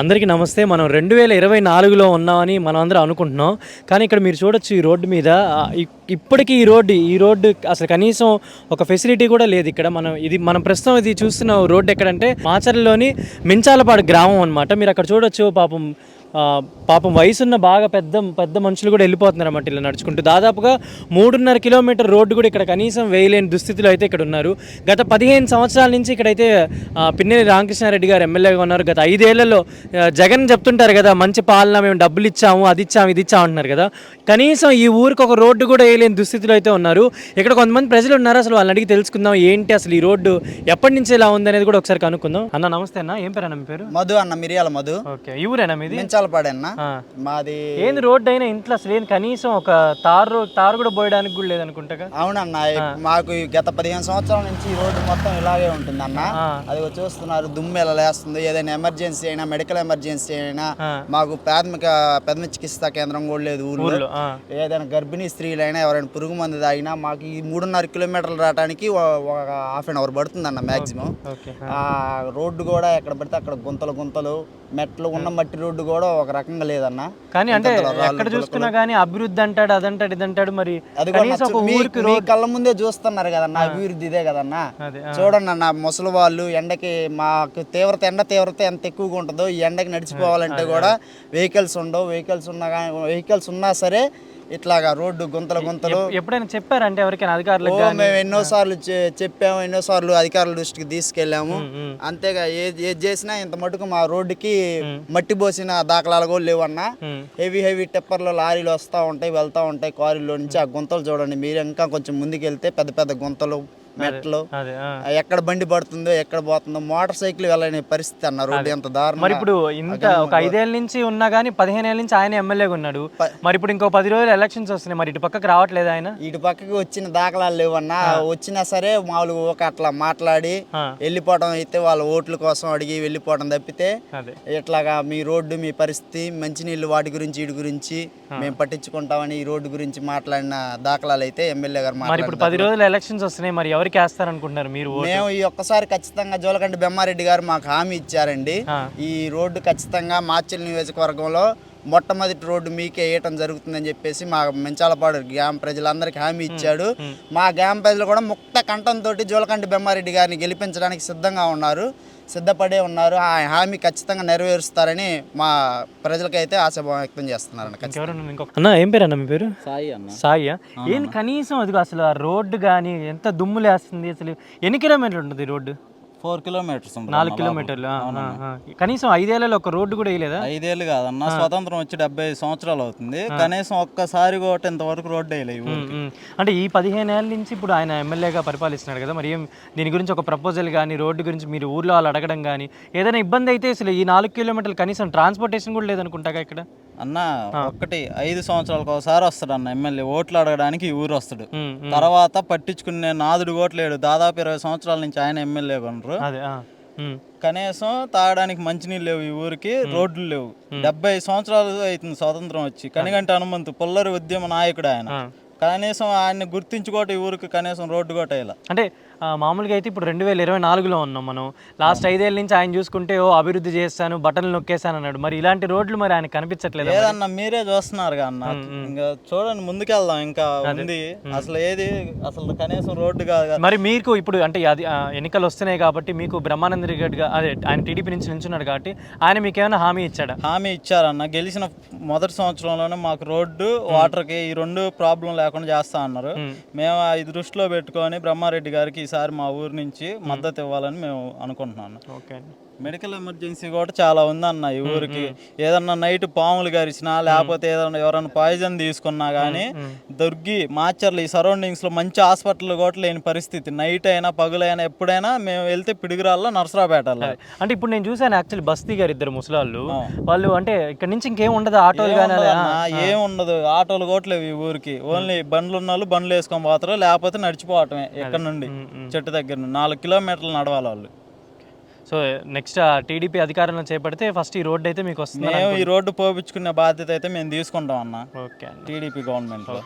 అందరికీ నమస్తే. మనం 2024లో ఉన్నామని మనం అందరం అనుకుంటున్నాం. కానీ ఇక్కడ మీరు చూడొచ్చు ఈ రోడ్డు మీద ఇప్పటికీ ఈ రోడ్డు అసలు కనీసం ఒక ఫెసిలిటీ కూడా లేదు ఇక్కడ. మనం ప్రస్తుతం ఇది చూస్తున్న రోడ్డు ఎక్కడంటే మాచర్లలోని మించాలపాడు గ్రామం అనమాట. మీరు అక్కడ చూడొచ్చు పాపం వయసున్న బాగా పెద్ద పెద్ద మనుషులు కూడా వెళ్ళిపోతున్నారు అన్నమాట ఇలా నడుచుకుంటూ. దాదాపుగా 3.5 కిలోమీటర్ రోడ్డు కూడా ఇక్కడ కనీసం వేయలేని దుస్థితిలో అయితే ఇక్కడ ఉన్నారు. గత 15 సంవత్సరాల నుంచి ఇక్కడైతే పిన్నెల్లి రామకృష్ణారెడ్డి గారు ఎమ్మెల్యేగా ఉన్నారు. గత 5 ఏళ్లలో జగన్ చెప్తుంటారు కదా, మంచి పాలన, మేము డబ్బులు ఇచ్చాము, అది ఇచ్చాము, ఇది ఇచ్చాము అంటున్నారు కదా. కనీసం ఈ ఊరికి ఒక రోడ్డు కూడా వేయలేని దుస్థితిలో అయితే ఉన్నారు. ఇక్కడ కొంతమంది ప్రజలు ఉన్నారు. అసలు వాళ్ళని అడిగి తెలుసుకుందాం ఏంటి అసలు ఈ రోడ్డు ఎప్పటి నుంచి ఇలా ఉంది అనేది కూడా ఒకసారి కనుక్కుందాం. అన్న నమస్తే అన్న, ఏం పేరు అన్న మీ పేరు? మధు అన్న, మిరియాల మధు. ఓకే, ఈ ఊరేనా మీది? మించాలపాడన్న మాది. ఏంది రోడ్డు అయినా ఇంట్లో అసలు ఏంది కనీసం ఒక తారు కూడా పోయడానికి కూడా లేదనుకుంటా. అవునన్న, మాకు గత 15 సంవత్సరాల నుంచి ఈ రోడ్డు మొత్తం ఇలాగే ఉంటుంది అన్న. అది చూస్తున్నారు, దుమ్ము ఎలా లేస్తుంది. ఏదైనా ఎమర్జెన్సీ అయినా, మెడికల్ ఎమర్జెన్సీ అయినా మాకు పెద్ద చికిత్సా కేంద్రం కూడా లేదు ఊర్లో. ఏదైనా గర్భిణీ స్త్రీలైనా, ఎవరైనా పురుగు మందు తాగినా మాకు ఈ 3.5 కిలోమీటర్లు రావడానికి ఒక హాఫ్ అన్ అవర్ పడుతుంది అన్న మ్యాక్సిమం. ఆ రోడ్డు కూడా ఎక్కడ పడితే అక్కడ గుంతలు మెట్లు ఉన్న మట్టి రోడ్డు కూడా ఒక రకంగా లేదన్న. కానీ అంటే ఎక్కడ చూస్తున్నా కానీ అభివృద్ధి అంటాడు, అదంటాడు, ఇదంటాడు. మరి అది మీ కళ్ళ ముందే చూస్తున్నారు కదన్న, అభివృద్ధి ఇదే కదన్న. చూడండి అన్న, ముసలి వాళ్ళు ఎండకి, మాకు ఎండ తీవ్రత ఎంత ఎక్కువగా ఉంటుందో, ఈ ఎండకి నడిచిపోవాలంటే కూడా వెహికల్స్ ఉండవు. వెహికల్స్ ఉన్నా సరే ఇట్లాగా రోడ్డు గుంతలు. ఎప్పుడైనా చెప్పారంటే ఎవరికైనా అధికారులకు? మేము ఎన్నోసార్లు చెప్పాము, ఎన్నోసార్లు అధికారుల దృష్టికి తీసుకెళ్ళాము. అంతేగా ఏది చేసినా ఇంత మటుకు మా రోడ్డుకి మట్టి పోసిన దాఖలాలు కూడా లేవన్నా. హెవీ టిప్పర్లు, లారీలు వస్తూ ఉంటాయి, వెళ్తూ ఉంటాయి కారులో నుంచి. ఆ గుంతలు చూడండి మీరు, ఇంకా కొంచెం ముందుకెళ్తే పెద్ద పెద్ద గుంతలు, మెట్లు, ఎక్కడ బండి పడుతుందో, ఎక్కడ పోతుందో, మోటార్ సైకిల్ వెళ్ళని పరిస్థితి అన్న. రోడ్డు ఎంత దారుణం. మరి ఇప్పుడు ఇంత ఒక 5 ఏళ్ళ నుంచి ఉన్నా గానీ 15 ఏళ్ళ నుంచి ఆయన ఎమ్మెల్యేగా ఉన్నాడు. మరి ఇప్పుడు ఇంకో 10 రోజులు ఎలక్షన్స్ వస్తున్నాయి, మరి ఇటు పక్కకి రావట్లేదు ఆయన? ఇటు పక్కకి వచ్చిన దాఖలాలు లేవన్నా. వచ్చినా సరే మామూలుగా ఒక అట్లా మాట్లాడి వెళ్ళిపోవడం అయితే, వాళ్ళ ఓట్ల కోసం అడిగి వెళ్ళిపోవడం తప్పితే ఇట్లాగా మీ రోడ్డు, మీ పరిస్థితి, మంచినీళ్ళు, వాటి గురించి, వీటి గురించి మేము పట్టించుకుంటామని ఈ రోడ్డు గురించి మాట్లాడిన దాఖలాలు అయితే ఎమ్మెల్యే గారు. మరి ఇప్పుడు 10 రోజులు ఎలక్షన్స్ వస్తున్నాయి, మరి ఎవరికి వేస్తారనుకుంటున్నారు మీరు? మేము ఈ ఒక్కసారి ఖచ్చితంగా జోలకంటి బెమ్మారెడ్డి గారు మాకు హామీ ఇచ్చారండి. ఈ రోడ్డు ఖచ్చితంగా మాచర్ల నియోజకవర్గంలో మొట్టమొదటి రోడ్డు మీకే వేయటం జరుగుతుందని చెప్పేసి మా మెంచాలపాడు గ్రామ ప్రజలందరికీ హామీ ఇచ్చాడు. మా గ్రామ ప్రజలు కూడా ముక్త కంఠంతో జోలకంటి బెమ్మారెడ్డి గారిని గెలిపించడానికి సిద్ధపడే ఉన్నారు. ఆ హామీ ఖచ్చితంగా నెరవేరుస్తారని మా ప్రజలకైతే ఆశాభావం వ్యక్తం చేస్తున్నారు. అన్న ఏం పేరు అన్న మీ పేరు? సాయి అన్న. సాయి. ఏంది కనీసం అది అసలు ఆ రోడ్డు కానీ ఎంత దుమ్ము లేస్తుంది. అసలు ఎన్ని కిలోమీటర్లు ఉంటుంది రోడ్డు? 4 కిలోమీటర్స్, 4 కిలోమీటర్లు. కనీసం 5 ఏళ్లలో ఒక రోడ్డు కూడా వేయలేదా? 5 ఏళ్ళు కాదన్న, స్వతంత్రం వచ్చి 75 సంవత్సరాలు అవుతుంది. కనీసం ఒక్కసారి కూడా ఇంతవరకు రోడ్డు వేయలేదు. అంటే ఈ 15 ఏళ్ళ నుంచి ఇప్పుడు ఆయన ఎమ్మెల్యేగా పరిపాలిస్తున్నాడు కదా, మరి దీని గురించి ఒక ప్రపోజల్ కానీ, రోడ్డు గురించి మీరు ఊర్లో వాళ్ళు అడగడం కానీ, ఏదైనా ఇబ్బంది అయితే అసలు ఈ 4 కిలోమీటర్లు కనీసం ట్రాన్స్పోర్టేషన్ కూడా లేదనుకుంటా ఇక్కడ అన్న. 5 సంవత్సరాలకు ఒకసారి వస్తాడు అన్న ఎమ్మెల్యే, ఓట్లు అడగడానికి ఈ ఊరు వస్తాడు. తర్వాత పట్టించుకునే నాదుడు ఓట్లేడు. దాదాపు 20 సంవత్సరాల నుంచి ఆయన ఎమ్మెల్యే కొనరు. కనీసం తాగడానికి మంచినీళ్ళు లేవు ఈ ఊరికి, రోడ్లు లేవు. 70 సంవత్సరాలు అవుతుంది స్వాతంత్రం వచ్చి. కనిగంటి హనుమంతు పుల్లరి ఉద్యమ నాయకుడు ఆయన. కనీసం ఆయన్ని గుర్తించుకోవటం ఈ ఊరికి కనీసం రోడ్డు కూడా ఇలా. అంటే మామూలుగా అయితే ఇప్పుడు 2024లో ఉన్నాం మనం. లాస్ట్ 5 ఏళ్ళ నుంచి ఆయన చూసుకుంటే అభివృద్ధి చేస్తాను, బటన్లు నొక్కేసాను అన్నాడు. మరి ఇలాంటి రోడ్లు మరి ఆయన కనిపించట్లేదు. లేదన్న, మీరే చూస్తున్నారు అన్న. ఇంకా చూడండి, ముందుకెళ్దాం. ఇంకా ఉంది అసలు కనీసం రోడ్డు కాదు. మరి మీకు ఇప్పుడు అంటే అది ఎన్నికలు వస్తున్నాయి కాబట్టి మీకు బ్రహ్మానంద రెడ్డి అదే ఆయన టీడీపీ నుంచి నిల్చున్నాడు కాబట్టి ఆయన మీకు ఏమైనా హామీ ఇచ్చాడా? హామీ ఇచ్చారన్న. గెలిచిన మొదటి సంవత్సరంలోనే మాకు రోడ్డు, వాటర్కి ఈ 2 ప్రాబ్లం లేకుండా చేస్తా అన్నారు. మేము ఈ దృష్టిలో పెట్టుకొని బ్రహ్మారెడ్డి గారికి ఈసారి మా ఊరు నుంచి మద్దతు ఇవ్వాలని మేము అనుకుంటున్నాను. ఓకే. మెడికల్ ఎమర్జెన్సీ కూడా చాలా ఉందన్న ఈ ఊరికి. ఏదన్నా నైట్ పాములు గరిచినా, లేకపోతే ఏదన్నా ఎవరైనా పాయిజన్ తీసుకున్నా కానీ మాచర్ల ఈ సరౌండింగ్స్ లో మంచి హాస్పిటల్ కూడా లేని పరిస్థితి. నైట్ అయినా పగులైనా ఎప్పుడైనా మేము వెళ్తే పిడుగురాల్లో, నరసరాపేటలో. అంటే ఇప్పుడు నేను చూసాను యాక్చువల్లీ బస్తీ గారు 2 ముసలాళ్ళు, వాళ్ళు అంటే ఇక్కడ నుంచి ఇంకేం ఉండదు, ఆటోలు కానీ ఏం ఉండదు. ఆటోలు కూడా లేవు ఈ ఊరికి. ఓన్లీ బండ్లు ఉన్న వాళ్ళు బండ్లు వేసుకొని పోతారు, లేకపోతే నడిచిపోవటమే. ఇక్కడ నుండి చెట్టు దగ్గర 4 కిలోమీటర్లు నడవాలి వాళ్ళు. సో నెక్స్ట్ టీడీపీ అధికారంలో చేపడితే ఫస్ట్ ఈ రోడ్డు అయితే మీకు వస్తుంది. మేము ఈ రోడ్డు పోపించుకునే బాధ్యత అయితే మేము తీసుకుంటాం అన్న. ఓకే, టీడీపీ గవర్నమెంట్లో.